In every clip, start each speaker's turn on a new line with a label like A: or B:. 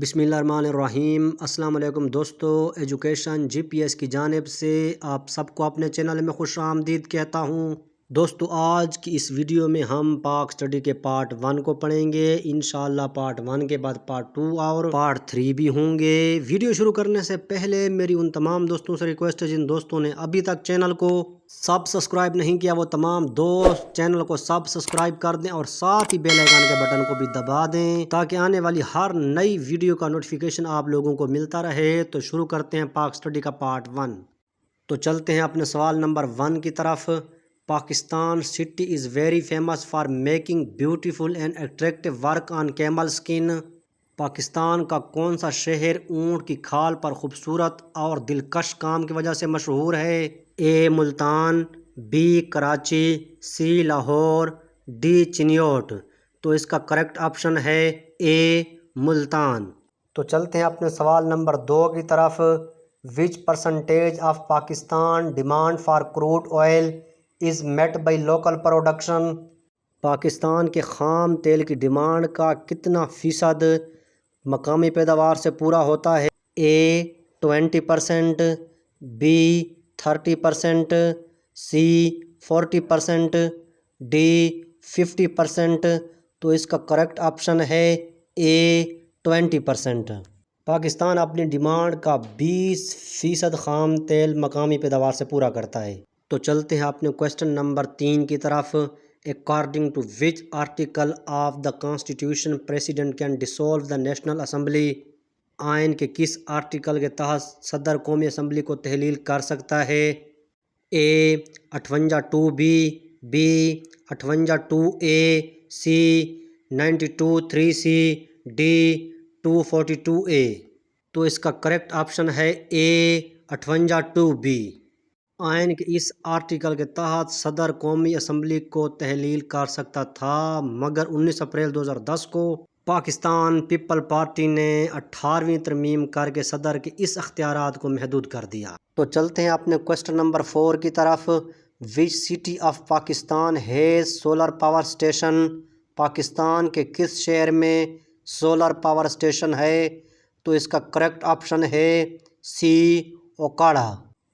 A: بسم اللہ الرحمن الرحیم۔ السلام علیکم دوستو، ایجوکیشن جی پی ایس کی جانب سے آپ سب کو اپنے چینل میں خوش آمدید کہتا ہوں۔ دوستو آج کی اس ویڈیو میں ہم پاک سٹڈی کے پارٹ 1 کو پڑھیں گے۔ انشاءاللہ پارٹ 1 کے بعد پارٹ 2 اور پارٹ 3 بھی ہوں گے۔ ویڈیو شروع کرنے سے پہلے میری ان تمام دوستوں سے ریکویسٹ ہے جن دوستوں نے ابھی تک چینل کو سبسکرائب نہیں کیا وہ تمام دوست چینل کو سبسکرائب کر دیں اور ساتھ ہی بیل آئیکن کے بٹن کو بھی دبا دیں تاکہ آنے والی ہر نئی ویڈیو کا نوٹیفیکیشن آپ لوگوں کو ملتا رہے۔ تو شروع کرتے ہیں پاک سٹڈی کا پارٹ 1۔ تو چلتے ہیں اپنے سوال نمبر 1 کی طرف۔ Pakistan city is very famous for making beautiful and attractive work on camel سکن۔ پاکستان کا کون سا شہر اونٹ کی کھال پر خوبصورت اور دلکش کام کی وجہ سے مشہور ہے؟ A Multan, B Karachi, C Lahore, D Chiniot. تو اس کا کریکٹ آپشن ہے اے ملتان۔ تو چلتے ہیں اپنے سوال نمبر 2 کی طرف۔ Which percentage of Pakistan demand for crude oil is met by local production? Pakistan کے خام تیل کی ڈیمانڈ کا کتنا فیصد مقامی پیداوار سے پورا ہوتا ہے؟ اے 20%، بی 30%، سی 40%، ڈی 50%۔ تو اس کا کریکٹ آپشن ہے اے 20%۔ پاکستان اپنی ڈیمانڈ کا 20% خام تیل مقامی پیداوار سے پورا کرتا ہے۔ تو چلتے ہیں اپنے کوسچن نمبر 3 کی طرف۔ According to which article of the constitution president can dissolve the national assembly? آئین کے کس آرٹیکل کے تحت صدر قومی اسمبلی کو تحلیل کر سکتا ہے؟ A 58(2)، B 58(2)(a), C 92(3)(c), D 242(a۔ تو اس کا کریکٹ آپشن ہے اے 58(2)(b)۔ آئین کے اس آرٹیکل کے تحت صدر قومی اسمبلی کو تحلیل کر سکتا تھا، مگر 19 اپریل 2010 کو پاکستان پیپل پارٹی نے 18ویں ترمیم کر کے صدر کے اس اختیارات کو محدود کر دیا۔ تو چلتے ہیں اپنے کوسچن نمبر 4 کی طرف۔ Which city of Pakistan has solar power station? Pakistan کے کس شہر میں سولر پاور اسٹیشن ہے؟ تو اس کا کریکٹ آپشن ہے سی اوکاڑا۔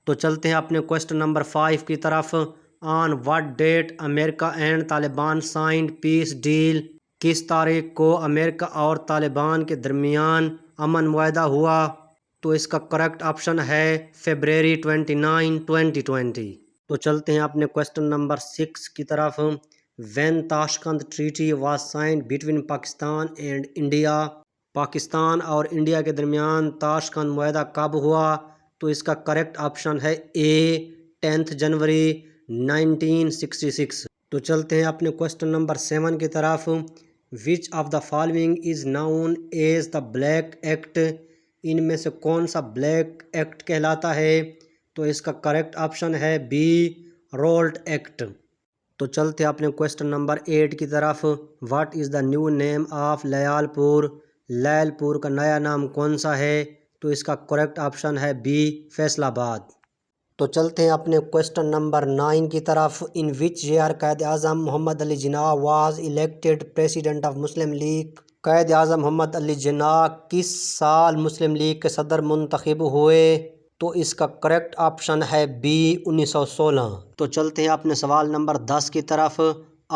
A: تو چلتے ہیں اپنے کوسچن نمبر 5 کی طرف۔ On what date America and Taliban signed peace deal? کس تاریخ کو امریکہ اور طالبان کے درمیان امن معاہدہ ہوا؟ تو اس کا کریکٹ آپشن ہے فیبرری 29، 2020۔ تو چلتے ہیں اپنے کوسچن نمبر 6 کی طرف۔ When Tashkent treaty was signed between Pakistan and India? Pakistan اور انڈیا کے درمیان تاشقند معاہدہ کب ہوا؟ تو اس کا کریکٹ آپشن ہے اے 10 جنوری 1966۔ تو چلتے ہیں اپنے کوسچن نمبر 7 کی طرف۔ Which of the following is known as the black act? ان میں سے کون سا بلیک ایکٹ کہلاتا ہے؟ تو اس کا کریکٹ آپشن ہے بی رولٹ ایکٹ۔ تو چلتے ہیں اپنے کوسچن نمبر 8 کی طرف۔ What is the new name of Lyallpur? لیل پور کا نیا نام کون سا ہے؟ تو اس کا کریکٹ آپشن ہے بی فیصل آباد۔ تو چلتے ہیں اپنے کوسچن نمبر 9 کی طرف۔ ان which year Quaid Azam Muhammad Ali Jinnah was elected president of Muslim League? Quaid Azam Muhammad Ali جناح کس سال مسلم لیگ کے صدر منتخب ہوئے؟ تو اس کا کریکٹ آپشن ہے بی 1916۔ تو چلتے ہیں اپنے سوال نمبر 10 کی طرف۔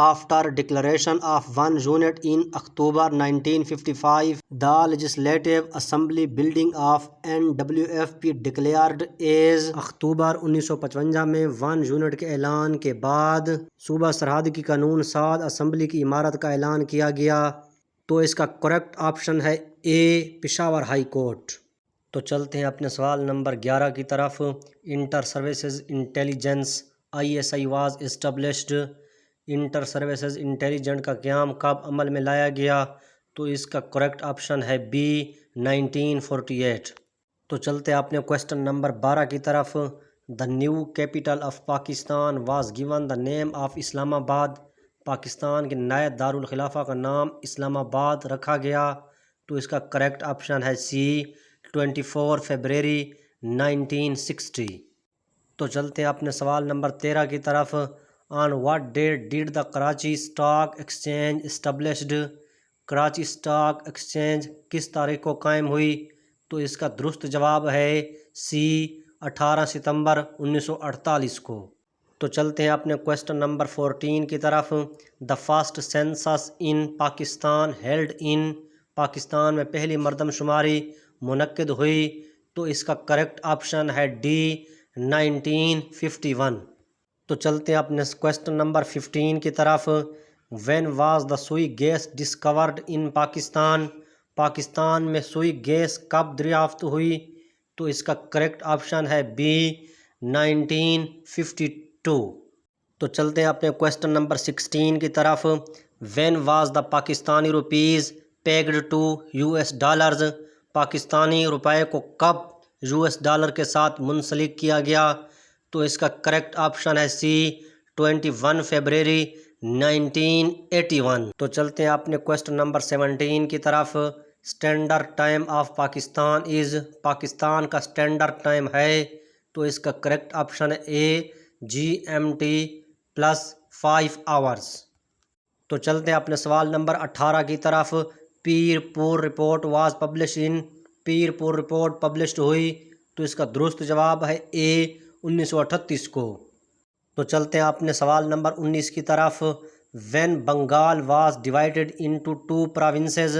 A: After declaration of 1 unit in October 1955 the legislative assembly building of NWFP declared as? اکتوبر 1955 میں 1 یونٹ کے اعلان کے بعد صوبہ سرحد کی قانون ساز اسمبلی کی عمارت کا اعلان کیا گیا۔ تو اس کا کریکٹ آپشن ہے اے پشاور ہائی کورٹ۔ تو چلتے ہیں اپنے سوال نمبر 11 کی طرف۔ Inter services intelligence ISI was established? Inter services intelligence کا قیام کب عمل میں لایا گیا؟ تو اس کا کریکٹ آپشن ہے بی 1948۔ تو چلتے ہیں اپنے کوسچن نمبر 12 کی طرف۔ The new capital of Pakistan was given the name of Islamabad? Pakistan کے نئے دارالخلافہ کا نام اسلام آباد رکھا گیا۔ تو اس کا کریکٹ آپشن ہے سی 24 فیبرری 1960۔ تو چلتے ہیں اپنے سوال نمبر 13 کی طرف۔ On what date did the Karachi stock exchange established? Karachi stock exchange کس تاریخ کو قائم ہوئی؟ تو اس کا درست جواب ہے سی 18 ستمبر 1948 کو۔ تو چلتے ہیں اپنے کویسچن نمبر 14 کی طرف۔ The first census in Pakistan held in, Pakistan میں پہلی مردم شماری منعقد ہوئی؟ تو اس کا کریکٹ آپشن ہے ڈی 1951۔ تو چلتے ہیں اپنے کویسچن نمبر 15 کی طرف۔ When was the Sui gas discovered in Pakistan? Pakistan میں سوئی گیس کب دریافت ہوئی؟ تو اس کا کریکٹ آپشن ہے بی 1952۔ تو چلتے ہیں اپنے کویسچن نمبر 16 کی طرف۔ When was the Pakistani rupees pegged to U S dollars? Pakistani روپے کو کب یو ایس ڈالر کے ساتھ منسلک کیا گیا؟ تو اس کا کریکٹ آپشن ہے سی 21 فیبرری 1981۔ تو چلتے ہیں اپنے کویسچن نمبر 17 کی طرف۔ اسٹینڈرڈ ٹائم آف پاکستان از؟ پاکستان کا اسٹینڈرڈ ٹائم ہے؟ تو اس کا کریکٹ آپشن ہے اے GMT +5 آورس۔ تو چلتے ہیں اپنے سوال نمبر 18 کی طرف۔ پیر پور رپورٹ واز پبلش ان؟ پیر پور رپورٹ پبلشڈ ہوئی؟ تو اس کا درست جواب ہے اے 1938 کو۔ تو چلتے ہیں اپنے سوال نمبر 19 کی طرف۔ When Bengal was divided into 2 provinces?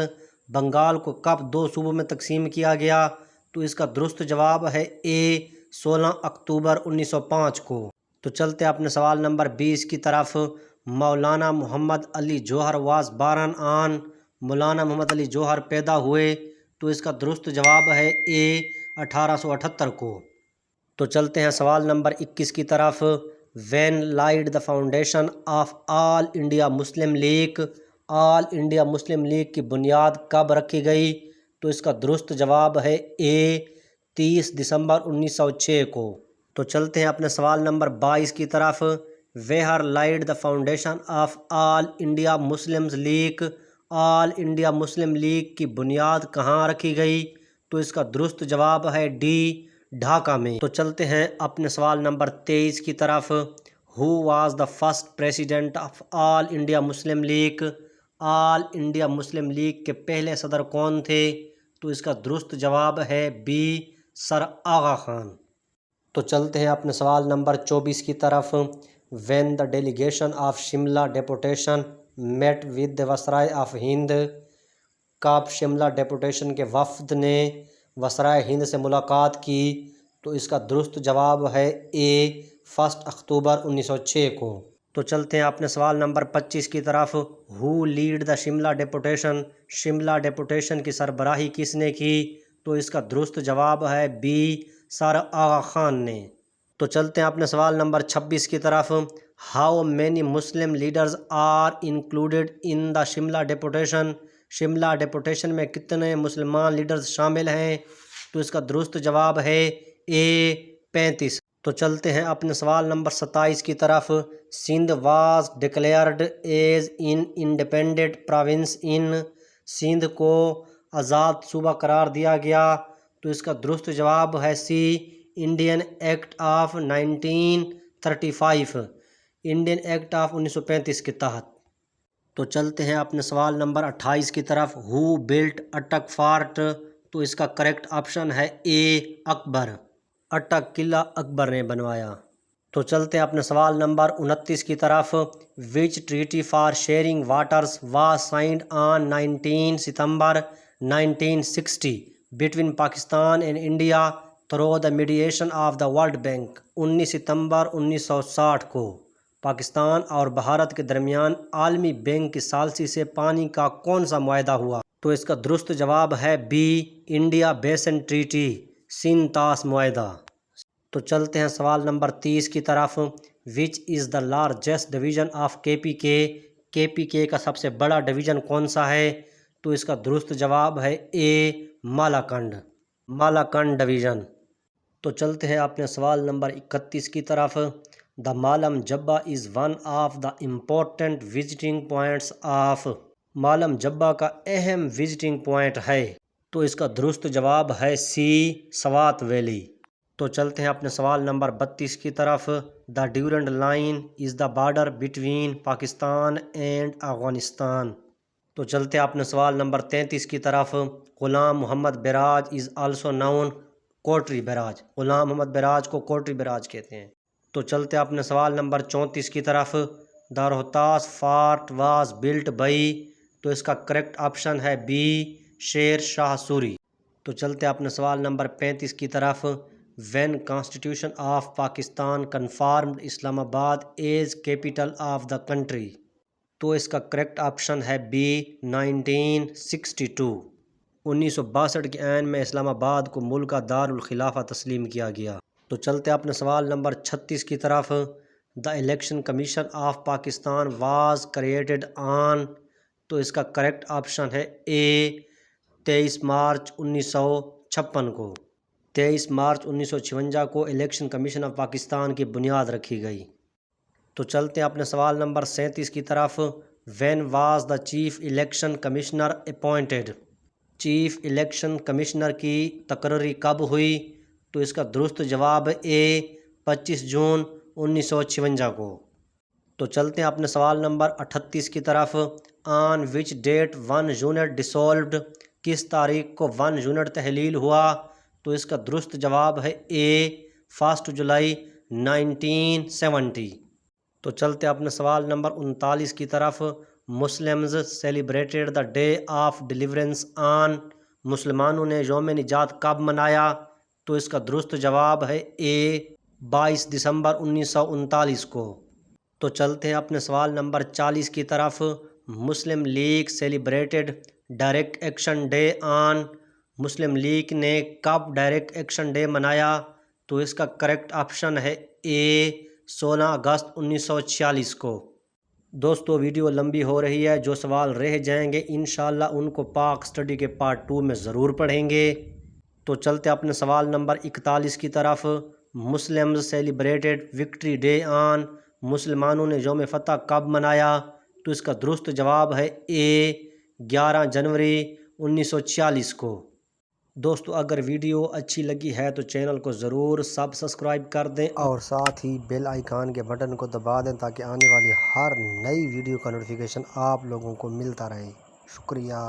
A: Bengal کو کب 2 صوبوں میں تقسیم کیا گیا؟ تو اس کا درست جواب ہے اے 16 اکتوبر 1905 کو۔ تو چلتے ہیں اپنے سوال نمبر 20 کی طرف۔ مولانا محمد علی جوہر واز بارن آن؟ مولانا محمد علی جوہر پیدا ہوئے؟ تو اس کا درست جواب ہے اے 1878 کو۔ تو چلتے ہیں سوال نمبر 21 کی طرف۔ When laid the foundation of All India Muslim League? All India Muslim League کی بنیاد کب رکھی گئی؟ تو اس کا درست جواب ہے اے 30 دسمبر 1906 کو۔ تو چلتے ہیں اپنے سوال نمبر 22 کی طرف۔ Where laid the foundation of All India Muslim League? All India Muslim League کی بنیاد کہاں رکھی گئی؟ تو اس کا درست جواب ہے ڈی ڈھاکہ میں۔ تو چلتے ہیں اپنے سوال نمبر 23 کی طرف۔ Who was the first president of All India Muslim League? All India Muslim League کے پہلے صدر کون تھے؟ تو اس کا درست جواب ہے بی سر آغا خان۔ تو چلتے ہیں اپنے سوال نمبر 24 کی طرف۔ When the delegation of Shimla deputation met with the viceroy of Hind? کب شملہ ڈیپوٹیشن کے وفد نے وسرائے ہند سے ملاقات کی؟ تو اس کا درست جواب ہے اے 1 اکتوبر 1906 کو۔ تو چلتے ہیں اپنے سوال نمبر 25 کی طرف۔ Who lead the Shimla deputation? Shimla deputation کی سربراہی کس نے کی؟ تو اس کا درست جواب ہے بی سر آغا خان نے۔ تو چلتے ہیں اپنے سوال نمبر 26 کی طرف۔ How many Muslim leaders are included in the Shimla deputation? Shimla deputation میں کتنے مسلمان لیڈرز شامل ہیں؟ تو اس کا درست جواب ہے اے 35۔ تو چلتے ہیں اپنے سوال نمبر 27 کی طرف۔ Sindh was declared as an independent province in? Sindh کو آزاد صوبہ قرار دیا گیا؟ تو اس کا درست جواب ہے C Indian act of 1935، Indian act of 1935 کے تحت۔ تو چلتے ہیں اپنے سوال نمبر 28 کی طرف۔ ہو بلٹ اٹک فارٹ؟ تو اس کا کریکٹ آپشن ہے اے اکبر، اٹک قلعہ اکبر نے بنوایا۔ تو چلتے ہیں اپنے سوال نمبر 29 کی طرف۔ Which treaty for sharing waters was signed on 19 ستمبر 1960 between Pakistan and India through the mediation of the world bank? 19 ستمبر 1960 کو پاکستان اور بھارت کے درمیان عالمی بینک کی ثالثی سے پانی کا کون سا معاہدہ ہوا؟ تو اس کا درست جواب ہے بی انڈیا بیسن ٹریٹی، سینتاس معاہدہ۔ تو چلتے ہیں سوال نمبر 30 کی طرف۔ Which is the largest division of KPK؟ KPK کا سب سے بڑا ڈویژن کون سا ہے؟ تو اس کا درست جواب ہے اے مالاکنڈ، مالاکنڈ ڈویژن۔ تو چلتے ہیں اپنے سوال نمبر 31 کی طرف۔ The Malam Jabba is one of the important visiting points of? Malam Jabba کا اہم وزٹنگ پوائنٹ ہے؟ تو اس کا درست جواب ہے سی سوات ویلی۔ تو چلتے ہیں اپنے سوال نمبر 32 کی طرف۔ The Durand line is the border between Pakistan and Afghanistan? تو چلتے اپنے سوال نمبر 33 کی طرف۔ Ghulam Muhammad barrage is also known Kotri barrage, Ghulam Muhammad barrage کو کوٹری بیراج کہتے ہیں۔ تو چلتے اپنے سوال نمبر 34 کی طرف۔ دا روہتاس فارٹ واز بلٹ بائی، تو اس کا کریکٹ آپشن ہے بی شیر شاہ سوری۔ تو چلتے اپنے سوال نمبر 35 کی طرف۔ وین کانسٹیٹیوشن آف پاکستان کنفارمڈ اسلام آباد as capital of the country, تو اس کا کریکٹ آپشن ہے بی 1962۔ 1962 کے عین میں اسلام آباد کو ملک کا دارالخلافہ تسلیم کیا گیا۔ تو چلتے اپنے سوال نمبر 36 کی طرف۔ The election commission of Pakistan was created on, تو اس کا کریکٹ آپشن ہے اے 23 مارچ 1956 کو۔ 23 مارچ 1956 کو الیکشن کمیشن آف پاکستان کی بنیاد رکھی گئی۔ تو چلتے ہیں اپنے سوال نمبر 37 کی طرف۔ When was the chief election commissioner appointed, chief election commissioner کی تقرری کب ہوئی؟ تو اس کا درست جواب اے 25 جون 1956 کو۔ تو چلتے ہیں اپنے سوال نمبر 38 کی طرف۔ آن وچ ڈیٹ 1 یونٹ ڈسولوڈ، کس تاریخ کو 1 یونٹ تحلیل ہوا؟ تو اس کا درست جواب ہے اے 1 جولائی 1970۔ تو چلتے اپنے سوال نمبر 39 کی طرف۔ Muslims celebrated the day of deliverance on, مسلمانوں نے یوم نجات کب منایا؟ تو اس کا درست جواب ہے اے 22 دسمبر 1939 کو۔ تو چلتے ہیں اپنے سوال نمبر 40 کی طرف۔ Muslim League celebrated direct action day on, Muslim League نے کب ڈائریکٹ ایکشن ڈے منایا؟ تو اس کا کریکٹ آپشن ہے اے 16 اگست 1946 کو۔ دوستو ویڈیو لمبی ہو رہی ہے، جو سوال رہ جائیں گے انشاءاللہ ان کو پاک سٹڈی کے پارٹ 2 میں ضرور پڑھیں گے۔ تو چلتے اپنے سوال نمبر 41 کی طرف۔ Muslims celebrated victory day on, مسلمانوں نے یوم فتح کب منایا؟ تو اس کا درست جواب ہے اے 11 جنوری 1946 کو۔ دوستو اگر ویڈیو اچھی لگی ہے تو چینل کو ضرور سبسکرائب کر دیں اور ساتھ ہی بیل آئیکن کے بٹن کو دبا دیں تاکہ آنے والی ہر نئی ویڈیو کا نوٹیفیکیشن آپ لوگوں کو ملتا رہے۔ شکریہ۔